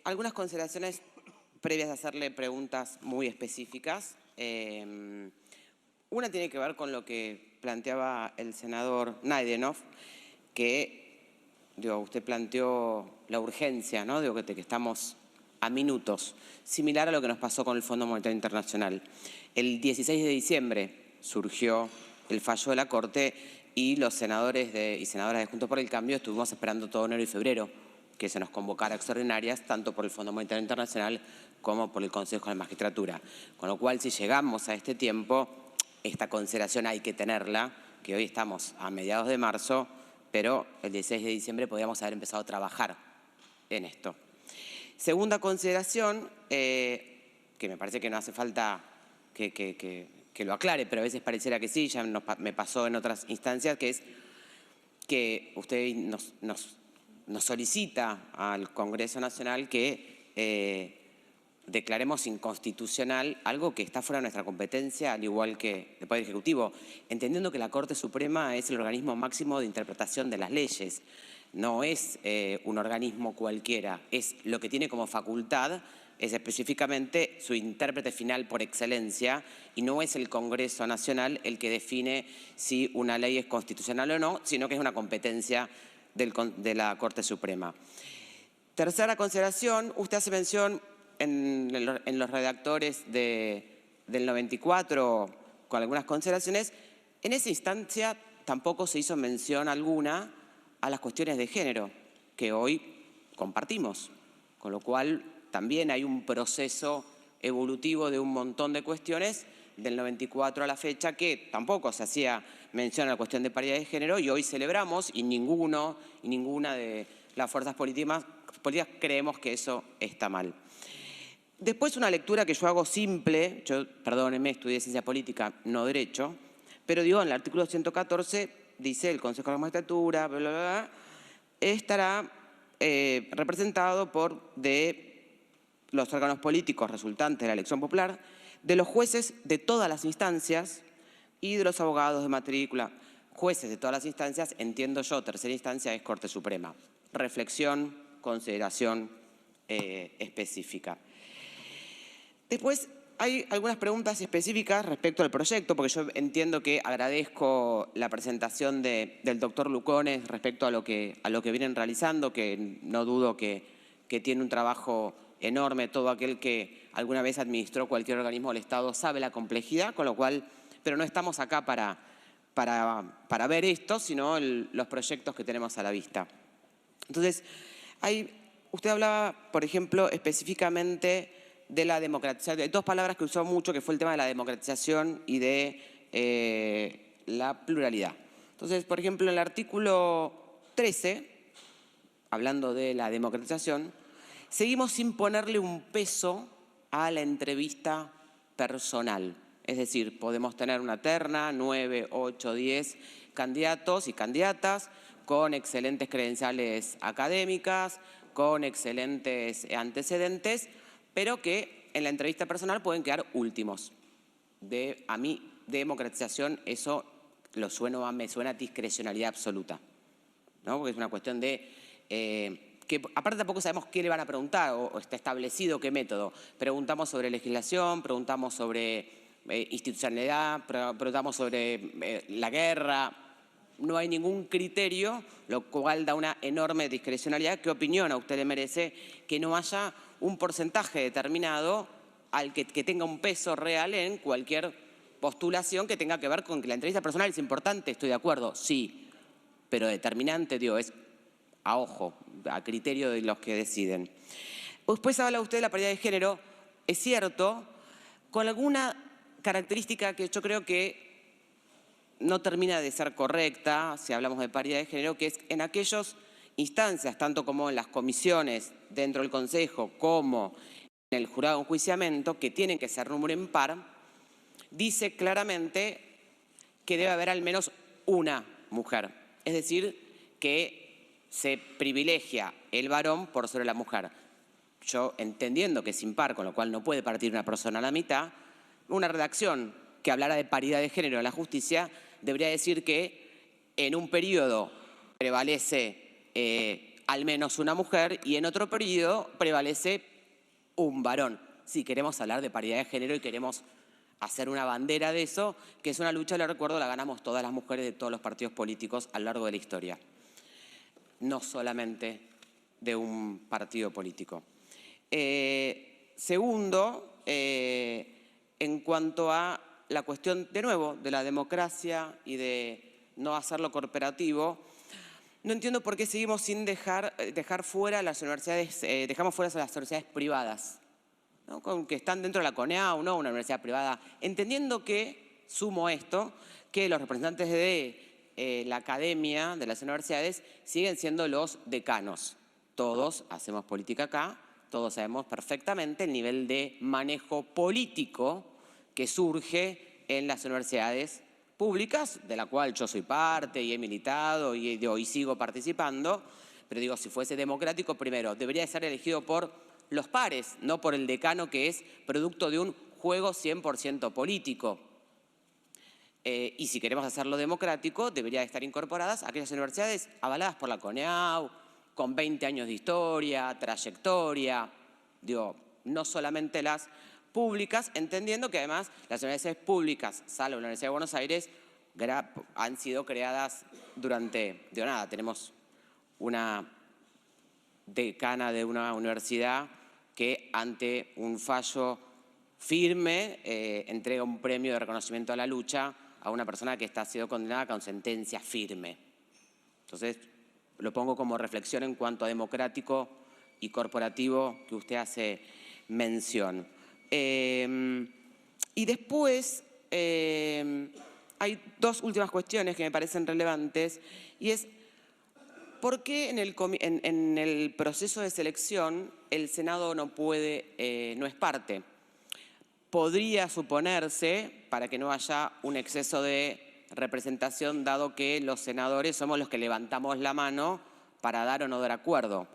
algunas consideraciones previas a hacerle preguntas muy específicas. Una tiene que ver con lo que planteaba el senador Najdenov, que usted planteó la urgencia, ¿no? De que estamos a minutos, similar a lo que nos pasó con el Fondo Monetario Internacional. El 16 de diciembre surgió el fallo de la Corte y los senadores y senadoras de Juntos por el Cambio estuvimos esperando todo enero y febrero que se nos convocara a extraordinarias, tanto por el Fondo Monetario Internacional como por el Consejo de la Magistratura. Con lo cual, si llegamos a este tiempo, esta consideración hay que tenerla, que hoy estamos a mediados de marzo, pero el 16 de diciembre podríamos haber empezado a trabajar en esto. Segunda consideración, que me parece que no hace falta que lo aclare, pero a veces pareciera que sí, ya me pasó en otras instancias, que es que usted nos solicita al Congreso Nacional que declaremos inconstitucional algo que está fuera de nuestra competencia, al igual que el Poder Ejecutivo, entendiendo que la Corte Suprema es el organismo máximo de interpretación de las leyes. No es un organismo cualquiera, es lo que tiene como facultad, es específicamente su intérprete final por excelencia, y no es el Congreso Nacional el que define si una ley es constitucional o no, sino que es una competencia de la Corte Suprema. Tercera consideración, usted hace mención en los redactores del 94 con algunas consideraciones. En esa instancia tampoco se hizo mención alguna a las cuestiones de género, que hoy compartimos, con lo cual también hay un proceso evolutivo de un montón de cuestiones del 94 a la fecha que tampoco se hacía mención a la cuestión de paridad de género y hoy celebramos y ninguna de las fuerzas políticas creemos que eso está mal. Después una lectura que yo hago simple, perdónenme, estudié ciencia política, no derecho, pero digo, en el artículo 114 dice el Consejo de la Magistratura, bla, bla, bla, estará representado por los órganos políticos resultantes de la elección popular, de los jueces de todas las instancias y de los abogados de matrícula. Jueces de todas las instancias, entiendo yo, tercera instancia es Corte Suprema. Reflexión, consideración específica. Después hay algunas preguntas específicas respecto al proyecto, porque yo entiendo que agradezco la presentación del doctor Lucones respecto a lo que vienen realizando, que no dudo que tiene un trabajo enorme. Todo aquel que alguna vez administró cualquier organismo del Estado sabe la complejidad, con lo cual, pero no estamos acá para ver esto, sino los proyectos que tenemos a la vista. Entonces, usted hablaba, por ejemplo, específicamente de la democratización. Hay dos palabras que usó mucho, que fue el tema de la democratización y de la pluralidad. Entonces, por ejemplo, en el artículo 13, hablando de la democratización, seguimos sin ponerle un peso a la entrevista personal. Es decir, podemos tener una terna, 9, 8, 10 candidatos y candidatas con excelentes credenciales académicas, con excelentes antecedentes, pero que en la entrevista personal pueden quedar últimos. A mí, democratización, eso me suena a discrecionalidad absoluta, ¿no? Porque es una cuestión de que aparte tampoco sabemos qué le van a preguntar o está establecido qué método. Preguntamos sobre legislación, preguntamos sobre institucionalidad, preguntamos sobre la guerra. No hay ningún criterio, lo cual da una enorme discrecionalidad. ¿Qué opinión a usted le merece que no haya un porcentaje determinado al que tenga un peso real en cualquier postulación que tenga que ver con que la entrevista personal es importante? Estoy de acuerdo, sí, pero determinante, es a ojo, a criterio de los que deciden. Después habla usted de la paridad de género, es cierto, con alguna característica que yo creo que no termina de ser correcta, si hablamos de paridad de género, que es en aquellas instancias, tanto como en las comisiones dentro del Consejo, como en el jurado de enjuiciamiento, que tienen que ser número impar, dice claramente que debe haber al menos una mujer. Es decir, que se privilegia el varón por sobre la mujer. Yo, entendiendo que es impar, con lo cual no puede partir una persona a la mitad, una redacción que hablara de paridad de género en la justicia debería decir que en un periodo prevalece al menos una mujer y en otro periodo prevalece un varón. Si queremos hablar de paridad de género y queremos hacer una bandera de eso, que es una lucha, le recuerdo, la ganamos todas las mujeres de todos los partidos políticos a lo largo de la historia. No solamente de un partido político. Segundo, en cuanto a la cuestión, de nuevo, de la democracia y de no hacerlo corporativo, no entiendo por qué seguimos sin dejar fuera las universidades, dejamos fuera las universidades privadas, ¿no? Con que están dentro de la CONEAU, ¿no? Una universidad privada, entendiendo que, sumo esto, que los representantes de la academia, de las universidades, siguen siendo los decanos. Todos hacemos política acá, todos sabemos perfectamente el nivel de manejo político que surge en las universidades públicas, de la cual yo soy parte y he militado y sigo participando, pero digo, si fuese democrático, primero, debería ser elegido por los pares, no por el decano, que es producto de un juego 100% político. Y si queremos hacerlo democrático, debería estar incorporadas aquellas universidades avaladas por la CONEAU, con 20 años de historia, trayectoria, digo, no solamente las públicas, entendiendo que además las universidades públicas, salvo la Universidad de Buenos Aires, han sido creadas durante, digo, nada, tenemos una decana de una universidad que ante un fallo firme entrega un premio de reconocimiento a la lucha a una persona que está sido condenada con sentencia firme. Entonces, lo pongo como reflexión en cuanto a democrático y corporativo que usted hace mención. Y después hay dos últimas cuestiones que me parecen relevantes y es ¿por qué en el proceso de selección el Senado no es parte? Podría suponerse, para que no haya un exceso de representación, dado que los senadores somos los que levantamos la mano para dar o no dar acuerdo.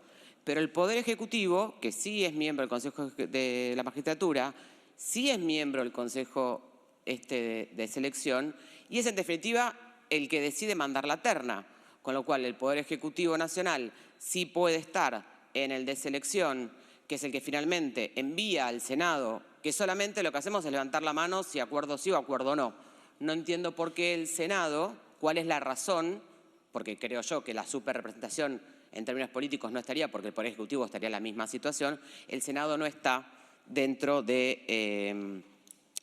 Pero el Poder Ejecutivo, que sí es miembro del Consejo de la Magistratura, sí es miembro del Consejo de Selección y es en definitiva el que decide mandar la terna, con lo cual el Poder Ejecutivo Nacional sí puede estar en el de selección, que es el que finalmente envía al Senado, que solamente lo que hacemos es levantar la mano si acuerdo sí o acuerdo no. No entiendo por qué el Senado, cuál es la razón, porque creo yo que la superrepresentación en términos políticos no estaría, porque el Poder Ejecutivo estaría en la misma situación, el Senado no está dentro de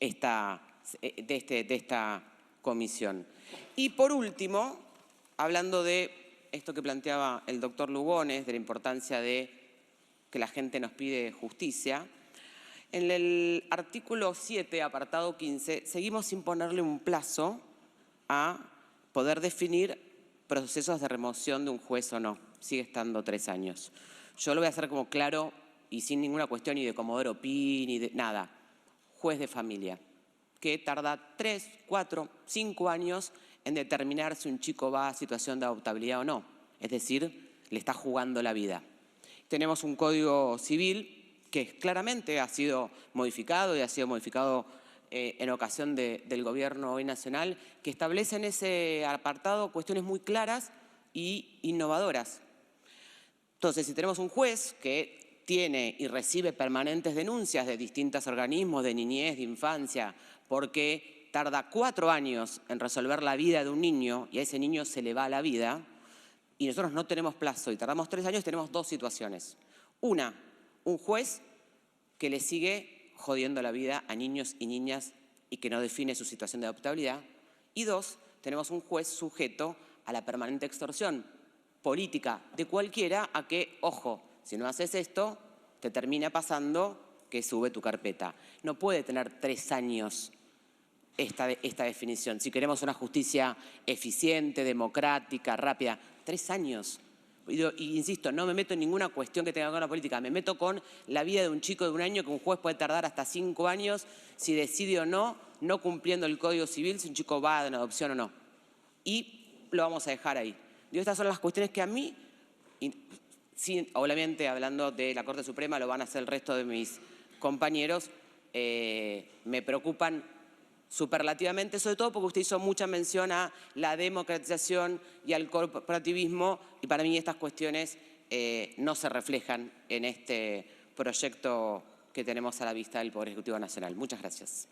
esta comisión. Y por último, hablando de esto que planteaba el doctor Lugones, de la importancia de que la gente nos pide justicia, en el artículo 7, apartado 15, seguimos sin ponerle un plazo a poder definir procesos de remoción de un juez o no. Sigue estando 3 años. Yo lo voy a hacer como claro y sin ninguna cuestión ni de Comodoro Pi, ni de nada. Juez de familia, que tarda 3, 4, 5 años en determinar si un chico va a situación de adoptabilidad o no. Es decir, le está jugando la vida. Tenemos un Código Civil que claramente ha sido modificado y ha sido modificado en ocasión del gobierno hoy nacional, que establece en ese apartado cuestiones muy claras y innovadoras. Entonces, si tenemos un juez que tiene y recibe permanentes denuncias de distintos organismos de niñez, de infancia, porque tarda 4 años en resolver la vida de un niño y a ese niño se le va la vida, y nosotros no tenemos plazo y tardamos 3 años, tenemos 2 situaciones. Una, un juez que le sigue jodiendo la vida a niños y niñas y que no define su situación de adoptabilidad. Y 2, tenemos un juez sujeto a la permanente extorsión política de cualquiera a que, ojo, si no haces esto, te termina pasando que sube tu carpeta. No puede tener 3 años esta definición. Si queremos una justicia eficiente, democrática, rápida, 3 años. Y insisto, no me meto en ninguna cuestión que tenga que ver con la política, me meto con la vida de un chico de 1 año, que un juez puede tardar hasta 5 años si decide o no, no cumpliendo el Código Civil, si un chico va a una adopción o no. Y lo vamos a dejar ahí. Estas son las cuestiones que a mí, obviamente hablando de la Corte Suprema, lo van a hacer el resto de mis compañeros, me preocupan superlativamente, sobre todo porque usted hizo mucha mención a la democratización y al corporativismo, y para mí estas cuestiones no se reflejan en este proyecto que tenemos a la vista del Poder Ejecutivo Nacional. Muchas gracias.